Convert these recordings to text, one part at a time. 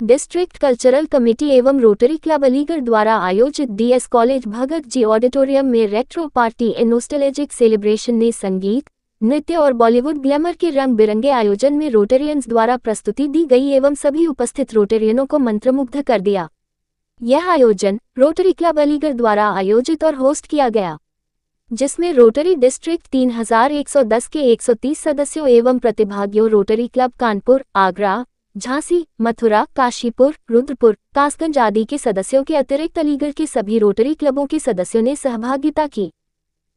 District cultural committee एवं Rotary club Aligarh द्वारा आयोजित DS college Bhagat ji auditorium में retro party and nostalgic celebration ने संगीत, नृत्य और बॉलीवुड ग्लैमर के रंग बिरंगे आयोजन में रोटेरियंस द्वारा प्रस्तुति दी गई एवं सभी उपस्थित रोटेरियनों को मंत्रमुग्ध कर दिया। यह आयोजन रोटरी क्लब अलीगढ़ द्वारा आयोजित और होस्ट किया गया, जिसमें रोटरी डिस्ट्रिक्ट 3110 के 130 सदस्यों एवं प्रतिभागियों रोटरी क्लब कानपुर, आगरा, झांसी, मथुरा, काशीपुर, रुद्रपुर, कासगंज आदि के सदस्यों के अतिरिक्त अलीगढ़ के सभी रोटरी क्लबों के सदस्यों ने सहभागिता की।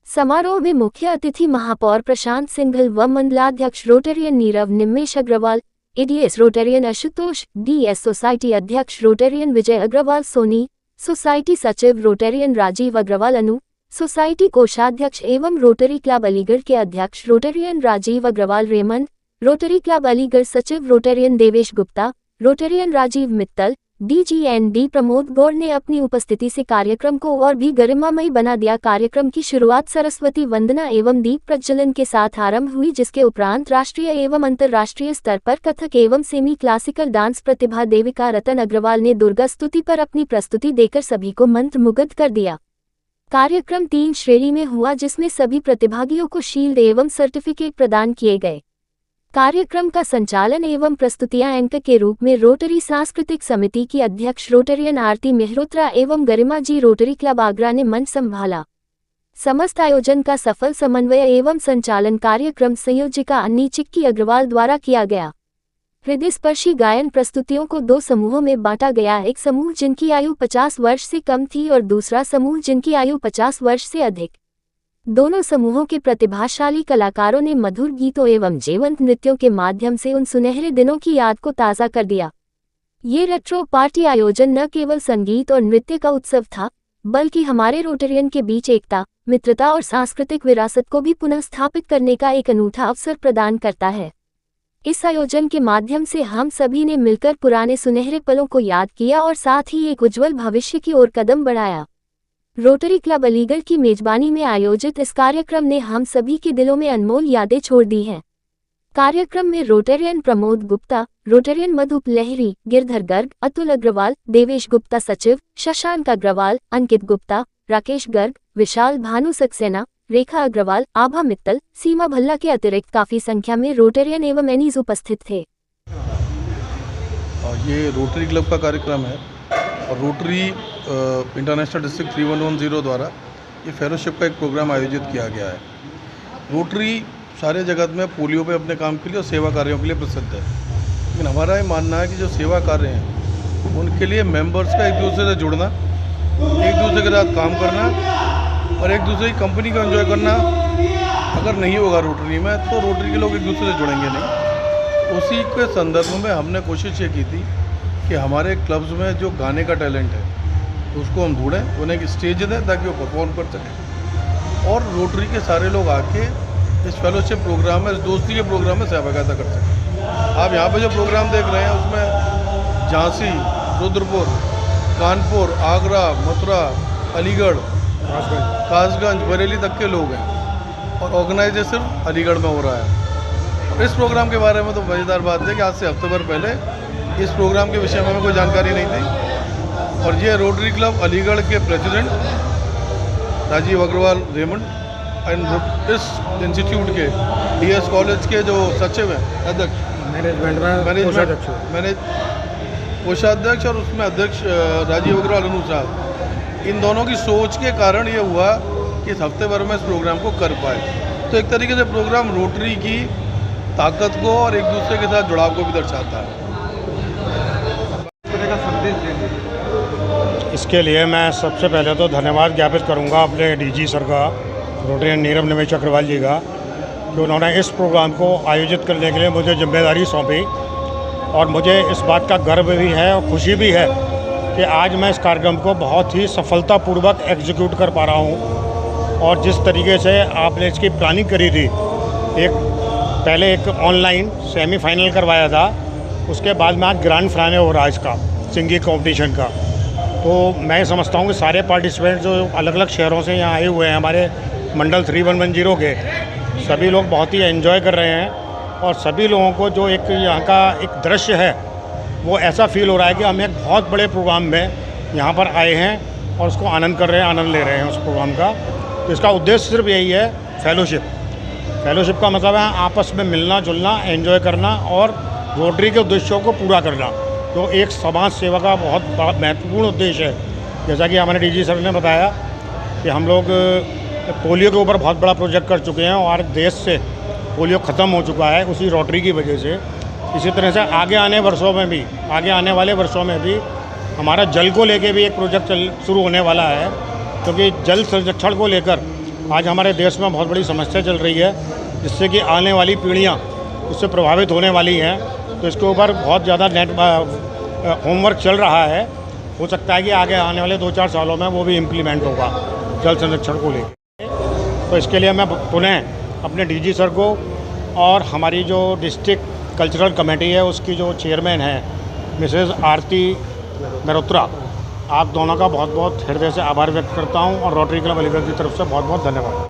समारोह में मुख्य अतिथि महापौर प्रशांत सिंघल व मंडलाध्यक्ष Rotarian Nirav Nimesh Agrawal, ADS Rotarian Ashutosh, DS society अध्यक्ष रोटेरियन विजय अग्रवाल सोनी, सोसाइटी सचिव रोटेरियन राजीव अग्रवाल अनु, सोसाइटी कोषाध्यक्ष एवं रोटरी क्लब अलीगढ़ के अध्यक्ष Rotarian Rajeev Agarwal Raymond, Rotary club Aligarh सचिव Rotarian Devesh Gupta, Rotarian Rajeev Mittal, DGND Pramod Gaur ने अपनी उपस्थिति से कार्यक्रम को और भी गरिमामयी बना दिया। कार्यक्रम की शुरुआत सरस्वती वंदना एवं दीप प्रज्वलन के साथ आरंभ हुई, जिसके उपरांत राष्ट्रीय एवं अंतर्राष्ट्रीय स्तर पर कथक एवं सेमी क्लासिकल डांस प्रतिभा देविका रतन अग्रवाल ने दुर्गा स्तुति पर अपनी प्रस्तुति देकर सभी को मंत्रमुग्ध कर दिया। कार्यक्रम 3 श्रेणी में हुआ, जिसमें सभी प्रतिभागियों को शील्ड एवं सर्टिफिकेट प्रदान किए गए। कार्यक्रम का संचालन एवं प्रस्तुतियां एंकर के रूप में रोटरी सांस्कृतिक समिति की अध्यक्ष रोटेरियन आरती मेहरोत्रा एवं गरिमा जी रोटरी क्लब आगरा ने मंच संभाला। समस्त आयोजन का सफल समन्वय एवं संचालन कार्यक्रम संयोजिका अन्नी चिक्की अग्रवाल द्वारा किया गया। हृदयस्पर्शी गायन प्रस्तुतियों को 2 समूहों में बांटा गया, एक समूह जिनकी आयु 50 वर्ष से कम थी और दूसरा समूह जिनकी आयु 50 वर्ष से अधिक। दोनों समूहों के प्रतिभाशाली कलाकारों ने मधुर गीतों एवं जीवंत नृत्यों के माध्यम से उन सुनहरे दिनों की याद को ताज़ा कर दिया। ये रेट्रो पार्टी आयोजन न केवल संगीत और नृत्य का उत्सव था, बल्कि हमारे रोटेरियन के बीच एकता, मित्रता और सांस्कृतिक विरासत को भी पुनः स्थापित करने का एक अनूठा अवसर प्रदान करता है। इस आयोजन के माध्यम से हम सभी ने मिलकर पुराने सुनहरे पलों को याद किया और साथ ही एक उज्जवल भविष्य की ओर कदम बढ़ाया। रोटरी क्लब अलीगढ़ की मेजबानी में आयोजित इस कार्यक्रम ने हम सभी के दिलों में अनमोल यादें छोड़ दी हैं। कार्यक्रम में रोटेरियन प्रमोद गुप्ता, रोटेरियन मधुप लहरी, गिरधर गर्ग, अतुल अग्रवाल, देवेश गुप्ता सचिव, शशांक अग्रवाल, अंकित गुप्ता, राकेश गर्ग, विशाल भानु सक्सेना, रेखा अग्रवाल, आभा मित्तल, सीमा भल्ला के अतिरिक्त काफी संख्या में रोटेरियन एवं एनीज उपस्थित थे। ये रोटरी क्लब का कार्यक्रम है और रोटरी इंटरनेशनल डिस्ट्रिक्ट 3110 द्वारा ये फेलोशिप का एक प्रोग्राम आयोजित किया गया है। रोटरी सारे जगत में पोलियो पे अपने काम के लिए और सेवा कार्यों के लिए प्रसिद्ध है, लेकिन हमारा ये मानना है कि जो सेवा कार्य हैं उनके लिए मेंबर्स का एक दूसरे से जुड़ना, एक दूसरे के साथ काम करना और एक दूसरे की कंपनी को एंजॉय करना अगर नहीं होगा रोटरी में, तो रोटरी के लोग एक दूसरे से जुड़ेंगे नहीं। उसी के संदर्भ में हमने कोशिश ये की थी कि हमारे क्लब्स में जो गाने का टैलेंट है उसको हम ढूंढें, उन्हें एक स्टेज दें ताकि वो परफॉर्म कर सकें और रोटरी के सारे लोग आके इस फेलोशिप प्रोग्राम में, इस दोस्ती के प्रोग्राम में सहभागिता कर सकें। आप यहाँ पे जो प्रोग्राम देख रहे हैं उसमें झांसी, रुद्रपुर, कानपुर, आगरा, मथुरा, अलीगढ़, कासगंज, बरेली तक के लोग हैं और ऑर्गेनाइजेशन अलीगढ़ में हो रहा है। और इस प्रोग्राम के बारे में तो मज़ेदार बात है कि आज से हफ्ते भर पहले इस प्रोग्राम के विषय में हमें कोई जानकारी नहीं थी और ये रोटरी क्लब अलीगढ़ के president Rajiv Agarwal Raymond and इस इंस्टीट्यूट के डीएस कॉलेज के जो सचिव हैं, अध्यक्ष मैनेजमेंट कोषाध्यक्ष और उसमें अध्यक्ष राजीव अग्रवाल अनु साहब, इन दोनों की सोच के कारण ये हुआ कि इस हफ्ते भर में इस प्रोग्राम को कर पाए। तो एक तरीके से प्रोग्राम रोटरी की ताकत को और एक दूसरे के साथ जुड़ाव को भी दर्शाता है। इसके लिए मैं सबसे पहले तो धन्यवाद ज्ञापित करूंगा अपने डीजी सर का, रोटेरियन नीरव निमेश अग्रवाल जी का, कि उन्होंने इस प्रोग्राम को आयोजित करने के लिए मुझे जिम्मेदारी सौंपी और मुझे इस बात का गर्व भी है और खुशी भी है कि आज मैं इस कार्यक्रम को बहुत ही सफलतापूर्वक एग्जीक्यूट कर पा रहा हूँ। और जिस तरीके से आपने इसकी प्लानिंग करी थी, पहले एक ऑनलाइन सेमीफाइनल करवाया था, उसके बाद में आज ग्रैंड फाइनल हो रहा है इसका सिंगिंग कंपटीशन का। तो मैं समझता हूँ कि सारे पार्टिसिपेंट जो अलग अलग शहरों से यहाँ आए हुए हैं, हमारे मंडल 3110 के सभी लोग बहुत ही एंजॉय कर रहे हैं और सभी लोगों को जो एक यहाँ का एक दृश्य है वो ऐसा फील हो रहा है कि हम एक बहुत बड़े प्रोग्राम में यहाँ पर आए हैं और उसको आनंद कर रहे हैं, आनंद ले रहे हैं उस प्रोग्राम का। तो इसका उद्देश्य सिर्फ यही है, फेलोशिप का मतलब है आपस में मिलना जुलना, एंजॉय करना और रोटरी के उद्देश्यों को पूरा करना, जो एक समाज सेवा का बहुत बड़ा महत्वपूर्ण उद्देश्य है। जैसा कि हमारे डीजी सर ने बताया कि हम लोग पोलियो के ऊपर बहुत बड़ा प्रोजेक्ट कर चुके हैं और देश से पोलियो ख़त्म हो चुका है उसी रोटरी की वजह से। इसी तरह से आगे आने वाले वर्षों में भी हमारा जल को लेके भी एक प्रोजेक्ट शुरू होने वाला है, क्योंकि जल संरक्षण को लेकर आज हमारे देश में बहुत बड़ी समस्या चल रही है, जिससे कि आने वाली पीढ़ियाँ उससे प्रभावित होने वाली हैं। तो इसके ऊपर बहुत ज़्यादा होमवर्क चल रहा है। हो सकता है कि आगे आने वाले 2-4 सालों में वो भी इम्प्लीमेंट होगा जल संरक्षण को लेकर। तो इसके लिए मैं पुनः अपने डीजी सर को और हमारी जो डिस्ट्रिक्ट कल्चरल कमेटी है उसकी जो चेयरमैन है मिसेज़ आरती मेहरोत्रा, आप दोनों का बहुत बहुत हृदय से आभार व्यक्त करता हूं और रोटरी क्लब अलीगढ़ की तरफ से बहुत बहुत धन्यवाद।